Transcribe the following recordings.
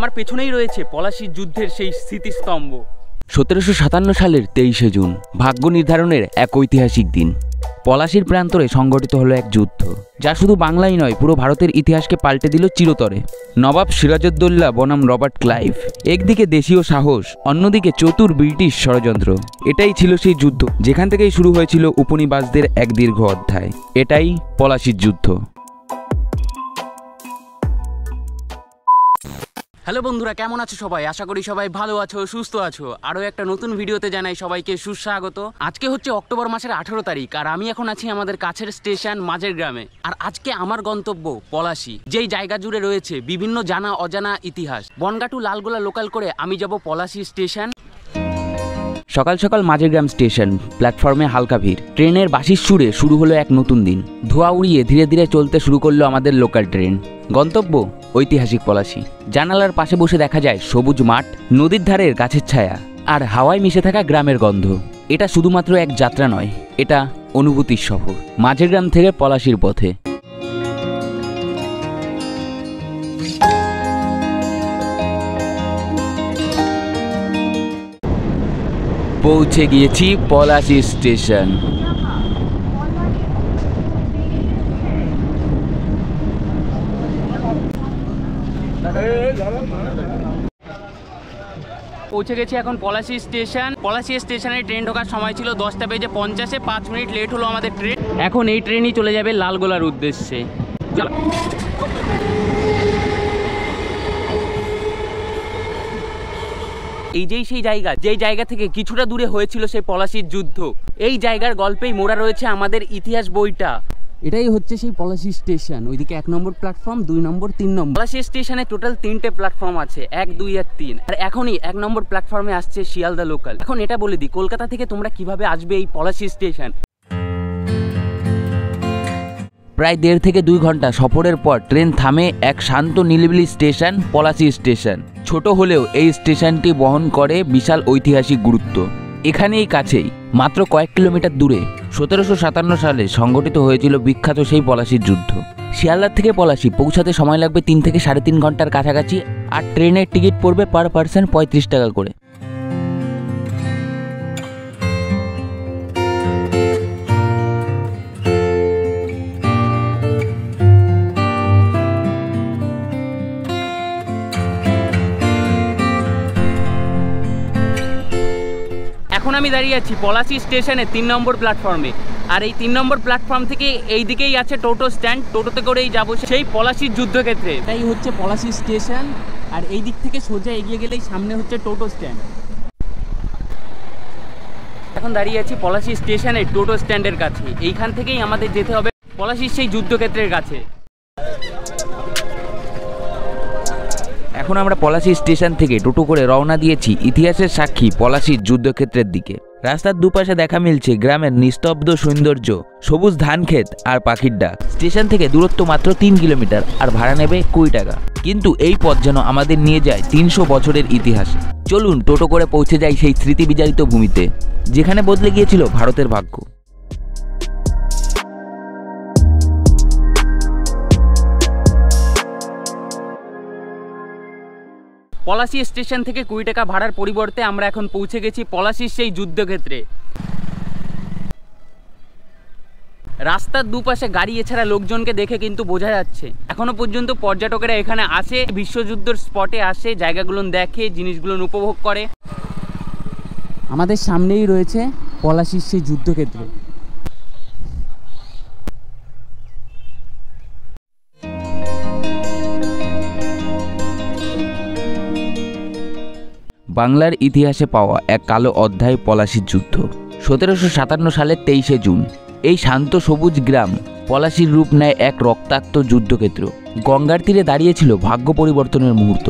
আমার পেছনেই রয়েছে পলাশির যুদ্ধের সেই স্মৃতিস্তম্ভ। 1757 সালের 23শে জুন ভাগ্য নির্ধারণের এক ঐতিহাসিক দিন। পলাশির প্রান্তরে সংগঠিত হলো এক যুদ্ধ, যা শুধু বাংলাই নয়, পুরো ভারতের ইতিহাসকে পাল্টে দিল চিরতরে। নবাব সিরাজউদ্দৌলা বনাম রবার্ট ক্লাইভ, একদিকে দেশীয় সাহস, অন্যদিকে চতুর ব্রিটিশ ষড়যন্ত্র। এটাই ছিল সেই যুদ্ধ, যেখান থেকেই শুরু হয়েছিল উপনিবাসদের এক দীর্ঘ অধ্যায়। এটাই পলাশির যুদ্ধ। হ্যালো বন্ধুরা, কেমন আছো সবাই? আশা করি সবাই ভালো আছো, সুস্থ আছো। আরও একটা নতুন ভিডিওতে জানাই সবাইকে সুস্বাগত। আজকে হচ্ছে অক্টোবর মাসের 18 তারিখ, আর আমি এখন আছি আমাদের কাছের স্টেশন মাঝের গ্রামে। আর আজকে আমার গন্তব্য পলাশি, যেই জায়গা জুড়ে রয়েছে বিভিন্ন জানা অজানা ইতিহাস। বনগাঁ টু লালগোলা লোকাল করে আমি যাব পলাশি স্টেশন। সকাল সকাল মাঝেরগ্রাম স্টেশন প্ল্যাটফর্মে হালকা ভিড়। ট্রেনের বাঁশির সুরে শুরু হলো এক নতুন দিন। ধোঁয়া উড়িয়ে ধীরে ধীরে চলতে শুরু করলো আমাদের লোকাল ট্রেন। গন্তব্য ঐতিহাসিক পলাশি। জানালার পাশে বসে দেখা যায় সবুজ মাঠ, নদীর ধারের গাছের ছায়া, আর হাওয়ায় মিশে থাকা গ্রামের গন্ধ। এটা শুধুমাত্র এক যাত্রা নয়, এটা অনুভূতির সফর। মাঝেরগ্রাম থেকে পলাশির পথে। পৌঁছে গিয়েছি পলাশি স্টেশন। পৌঁছে গেছি এখন পলাশি স্টেশন। পলাশি স্টেশনে ট্রেন ঢোকার সময় ছিল 10টা বেজে 50-এ, 5 মিনিট লেট হলো আমাদের ট্রেন। এখন এই ট্রেনই চলে যাবে লালগোলার উদ্দেশ্যে। এই যেই সেই জায়গা, যেই জায়গা থেকে কিছুটা দূরে হয়েছিল সেই পলাশির যুদ্ধ। এই জায়গার গল্পেই মোড়া রয়েছে আমাদের ইতিহাস বইটা। এটাই হচ্ছে সেই পলাশি স্টেশন। ওইদিকে 1 নম্বর প্ল্যাটফর্ম, 2 নম্বর, 3 নম্বর। পলাশি স্টেশনে টোটাল 3টে প্ল্যাটফর্ম আছে, 1, 2 আর 3। আর এখনই 1 নম্বর প্ল্যাটফর্মে আসছে শিয়ালদা লোকাল। এখন এটা বলে দিই, কলকাতা থেকে তোমরা কিভাবে আসবে এই পলাশি স্টেশন। প্রায় 1.5 থেকে 2 ঘন্টা সফরের পর ট্রেন থামে এক শান্ত নিরিবিলি স্টেশন, পলাশি স্টেশন। ছোট হলেও এই স্টেশনটি বহন করে বিশাল ঐতিহাসিক গুরুত্ব। এখানেই কাছেই, মাত্র কয়েক কিলোমিটার দূরে 1757 সালে সংগঠিত হয়েছিল বিখ্যাত সেই পলাশির যুদ্ধ। শিয়ালদা থেকে পলাশি পৌঁছাতে সময় লাগবে 3 থেকে 3.5 ঘন্টার কাছাকাছি। আর ট্রেনের টিকিট পড়বে পার পার্সন 35 টাকা করে। এখন আমি দাঁড়িয়ে আছি পলাশি স্টেশনে 3 নম্বর প্ল্যাটফর্মে। আর এই 3 নম্বর প্ল্যাটফর্ম থেকে এই দিকেই আছে টোটো স্ট্যান্ড। টোটোতে করেই যাবো সেই পলাশির যুদ্ধক্ষেত্রে। এটাই হচ্ছে পলাশি স্টেশন। আর এই দিক থেকে সোজা এগিয়ে গেলেই সামনে হচ্ছে টোটো স্ট্যান্ড। এখন দাঁড়িয়ে আছি পলাশি স্টেশনে টোটো স্ট্যান্ডের কাছে। এইখান থেকেই আমাদের যেতে হবে পলাশির সেই যুদ্ধক্ষেত্রের কাছে। এখন আমরা পলাশি স্টেশন থেকে টোটো করে রওনা দিয়েছি ইতিহাসের সাক্ষী পলাশির যুদ্ধক্ষেত্রের দিকে। রাস্তার দুপাশে দেখা মিলছে গ্রামের নিস্তব্ধ সৌন্দর্য, সবুজ ধানক্ষেত আর পাখির ডাক। স্টেশন থেকে দূরত্ব মাত্র 3 কিলোমিটার, আর ভাড়া নেবে 20 টাকা। কিন্তু এই পথ যেন আমাদের নিয়ে যায় 300 বছরের ইতিহাসে। চলুন টোটো করে পৌঁছে যাই সেই স্মৃতি বিজারিত ভূমিতে, যেখানে বদলে গিয়েছিল ভারতের ভাগ্য। পলাশি স্টেশন থেকে 20 টাকা ভাড়ার পরিবর্তে আমরা এখন পৌঁছে গেছি পলাশির সেই যুদ্ধক্ষেত্রে। রাস্তার দুপাশে গাড়ি এছাড়া লোকজনকে দেখে কিন্তু বোঝা যাচ্ছে এখনো পর্যন্ত পর্যটকেরা এখানে আসে, বিশ্বযুদ্ধের স্পটে আসে, জায়গাগুলো দেখে, জিনিসগুলো উপভোগ করে। আমাদের সামনেই রয়েছে পলাশির সেই যুদ্ধক্ষেত্র। বাংলার ইতিহাসে পাওয়া এক কালো অধ্যায় পলাশির যুদ্ধ। 1757 সালের 23শে জুন এই শান্ত সবুজ গ্রাম পলাশির রূপ নেয় এক রক্তাক্ত যুদ্ধক্ষেত্র। গঙ্গার তীরে দাঁড়িয়েছিল ভাগ্য পরিবর্তনের মুহূর্ত,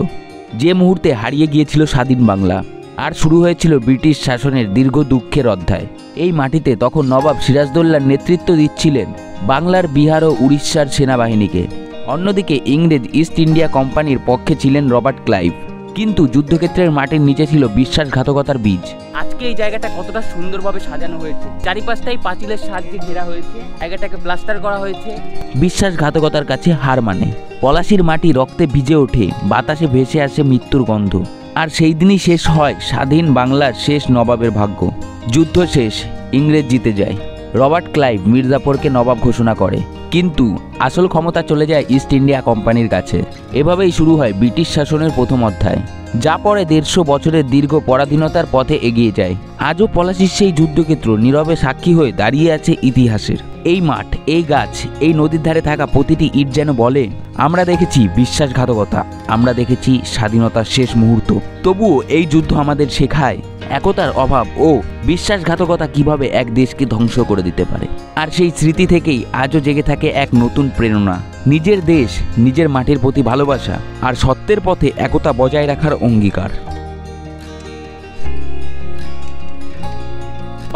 যে মুহূর্তে হারিয়ে গিয়েছিল স্বাধীন বাংলা, আর শুরু হয়েছিল ব্রিটিশ শাসনের দীর্ঘ দুঃখের অধ্যায়। এই মাটিতে তখন নবাব সিরাজউদ্দৌলার নেতৃত্ব দিচ্ছিলেন বাংলার, বিহার ও উড়িষ্যার সেনাবাহিনীকে। অন্যদিকে ইংরেজ ইস্ট ইন্ডিয়া কোম্পানির পক্ষে ছিলেন রবার্ট ক্লাইভ। কিন্তু যুদ্ধক্ষেত্রের মাটির নিচে ছিল বিশ্বাসঘাতকতার বীজ। আজকে এই জায়গাটা কতটা সুন্দরভাবে সাজানো হয়েছে, চারিপাশটাই পাঁচিলের সাহায্যে ঘেরা হয়েছে, জায়গাটাকে প্লাস্টার করা হয়েছে। বিশ্বাসঘাতকতার কাছে হার মানে। পলাশির মাটি রক্তে ভিজে ওঠে, বাতাসে ভেসে আসে মৃত্যুর গন্ধ। আর সেই দিনই শেষ হয় স্বাধীন বাংলার শেষ নবাবের ভাগ্য। যুদ্ধ শেষ, ইংরেজ জিতে যায়। রবার্ট ক্লাইভ মির্জাপুরকে নবাব ঘোষণা করে, কিন্তু আসল ক্ষমতা চলে যায় ইস্ট ইন্ডিয়া কোম্পানির কাছে। এভাবেই শুরু হয় ব্রিটিশ শাসনের প্রথম অধ্যায়, যা পরে 150 বছরের দীর্ঘ পরাধীনতার পথে এগিয়ে যায়। আজও পলাশির সেই যুদ্ধক্ষেত্র নীরবে সাক্ষী হয়ে দাঁড়িয়ে আছে ইতিহাসের। এই মাঠ, এই গাছ, এই নদীর ধারে থাকা প্রতিটি ইট যেন বলে, আমরা দেখেছি বিশ্বাসঘাতকতা, আমরা দেখেছি স্বাধীনতার শেষ মুহূর্ত। তবুও এই যুদ্ধ আমাদের শেখায় একতার অভাব ও বিশ্বাসঘাতকতা কিভাবে এক দেশকে ধ্বংস করে দিতে পারে। আর সেই স্মৃতি থেকেই আজও জেগে থাকে এক নতুন প্রেরণা, নিজের দেশ, নিজের মাটির প্রতি ভালোবাসা আর সত্যের পথে একতা বজায় রাখার অঙ্গীকার।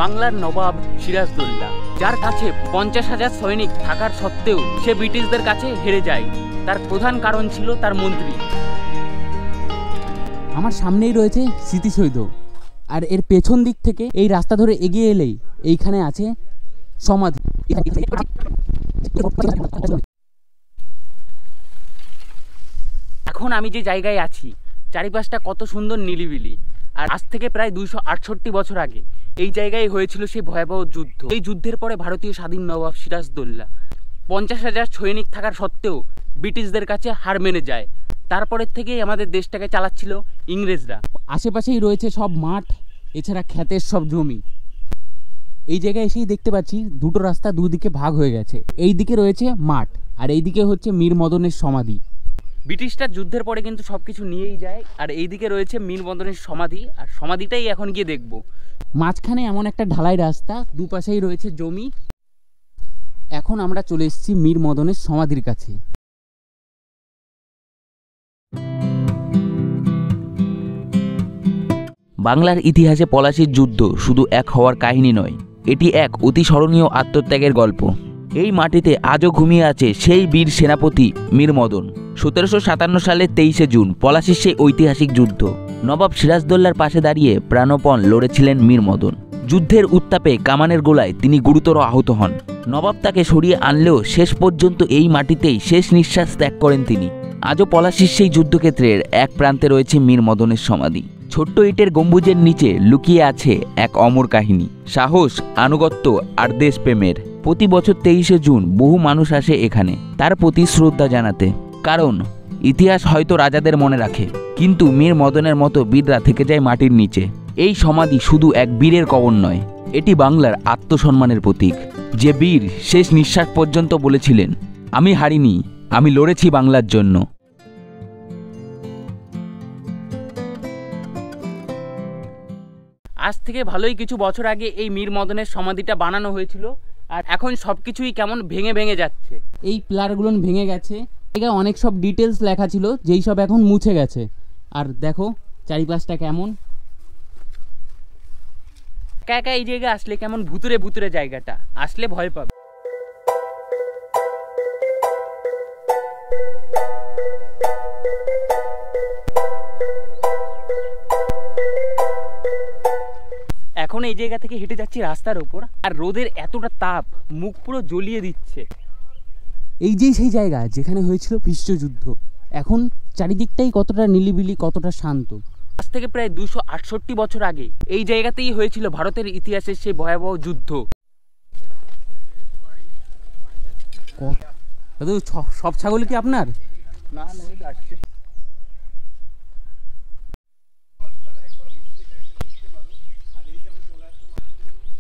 বাংলার নবাব সিরাজদৌল্লা, যার কাছে 50,000 সৈনিক থাকার সত্ত্বেও সে ব্রিটিশদের কাছে হেরে যায়, তার প্রধান কারণ ছিল তার মন্ত্রী। আমার সামনেই রয়েছে স্মৃতিসৌধ, আর এর পেছন দিক থেকে এই রাস্তা ধরে এগিয়ে এলেই এইখানে আছে সমাধি। এখন আমি যে জায়গায় আছি, চারিপাশটা কত সুন্দর নিলিবিলি। আর আজ থেকে প্রায় 268 বছর আগে এই জায়গায় হয়েছিল সেই ভয়াবহ যুদ্ধ। এই যুদ্ধের পরে ভারতীয় স্বাধীন নবাব সিরাজদৌল্লা 50,000 সৈনিক থাকার সত্ত্বেও ব্রিটিশদের কাছে হার মেনে যায়। তারপরের থেকেই আমাদের দেশটাকে চালাচ্ছিল ইংরেজরা। আশেপাশেই রয়েছে সব মাঠ, এছাড়া ক্ষেতের সব জমি। এই জায়গায় এসেই দেখতে পাচ্ছি দুটো রাস্তা দুদিকে ভাগ হয়ে গেছে। এই দিকে রয়েছে মাঠ, আর এই দিকে হচ্ছে মীর মদনের সমাধি। ব্রিটিশরা যুদ্ধের পরে কিন্তু সব কিছু নিয়েই যায়। আর এই দিকে রয়েছে মীর মদনের সমাধি, আর সমাধিটাই এখন গিয়ে দেখব। মাঝখানে এমন একটা ঢালাই রাস্তা, দুপাশেই রয়েছে জমি। এখন আমরা চলে এসেছি মীর মদনের সমাধির কাছে। বাংলার ইতিহাসে পলাশির যুদ্ধ শুধু এক হওয়ার কাহিনী নয়, এটি এক অতি স্মরণীয় আত্মত্যাগের গল্প। এই মাটিতে আজও ঘুমিয়ে আছে সেই বীর সেনাপতি মীর মদন। 1757 সালের 23শে জুন পলাশির সেই ঐতিহাসিক যুদ্ধ। নবাব সিরাজদৌল্লার পাশে দাঁড়িয়ে প্রাণপণ লড়েছিলেন মীর মদন। যুদ্ধের উত্তাপে কামানের গোলায় তিনি গুরুতর আহত হন। নবাব তাকে সরিয়ে আনলেও শেষ পর্যন্ত এই মাটিতেই শেষ নিঃশ্বাস ত্যাগ করেন তিনি। আজও পলাশির সেই যুদ্ধক্ষেত্রের এক প্রান্তে রয়েছে মীর মদনের সমাধি। ছোট্ট ইটের গম্বুজের নিচে লুকিয়ে আছে এক অমর কাহিনী, সাহস, আনুগত্য আর দেশপ্রেমের। প্রতি বছর 23শে জুন বহু মানুষ আসে এখানে তার প্রতি শ্রদ্ধা জানাতে, কারণ ইতিহাস হয়তো রাজাদের মনে রাখে, কিন্তু মীর মদনের মতো বীররা থেকে যায় মাটির নিচে। এই সমাধি শুধু এক বীরের কবর নয়, এটি বাংলার আত্মসম্মানের প্রতীক। যে বীর শেষ নিঃশ্বাস পর্যন্ত বলেছিলেন, আমি হারিনি, আমি লড়েছি বাংলার জন্য। আজ থেকে ভালোই কিছু বছর আগে এই মীর মদনের সমাধিটা বানানো হয়েছিল, আর এখন সব কিছুই কেমন ভেঙে ভেঙে যাচ্ছে। এই পিলারগুলো ভেঙে গেছে, জায়গায় অনেক সব ডিটেলস লেখা ছিল যেই সব এখন মুছে গেছে। আর দেখো চারিপাশটা কেমন, একা একা এই জায়গায় আসলে কেমন ভুতুরে ভুতুরে জায়গাটা, আসলে ভয় পাবে। এখন এই জায়গা থেকে হেঁটে যাচ্ছি রাস্তার উপর, আর রোদের এতটা তাপ মুখ পুরো জ্বলিয়ে দিচ্ছে। এই যে সেই জায়গা যেখানে হয়েছিল বিশ্বযুদ্ধ, এখন চারিদিকটাই কতটা নিলিবিলি, কতটা শান্ত। আজ থেকে প্রায় 268 বছর আগে এই জায়গাতেই হয়েছিল ভারতের ইতিহাসের সেই ভয়াবহ যুদ্ধ। সব ছাগল কি আপনার? না,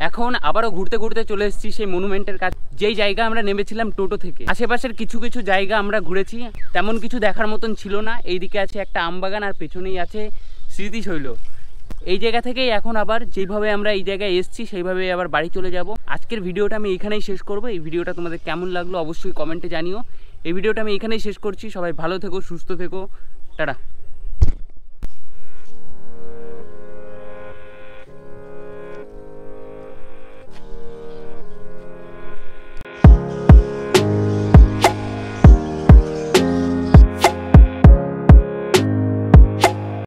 এখন আবারও ঘুরতে ঘুরতে চলে এসেছি সেই মনুমেন্টের কাছে, যেই জায়গা আমরা নেমেছিলাম টোটো থেকে। আশেপাশের কিছু কিছু জায়গা আমরা ঘুরেছি, তেমন কিছু দেখার মতন ছিল না। এইদিকে আছে একটা আমবাগান, আর পেছনেই আছে স্মৃতিশৈল। এই জায়গা থেকেই এখন আবার যেইভাবে আমরা এই জায়গায় এসেছি সেইভাবে আবার বাড়ি চলে যাব। আজকের ভিডিওটা আমি এখানেই শেষ করব। এই ভিডিওটা তোমাদের কেমন লাগলো অবশ্যই কমেন্টে জানিও। এই ভিডিওটা আমি এখানেই শেষ করছি। সবাই ভালো থেকো, সুস্থ থেকো, টাটা।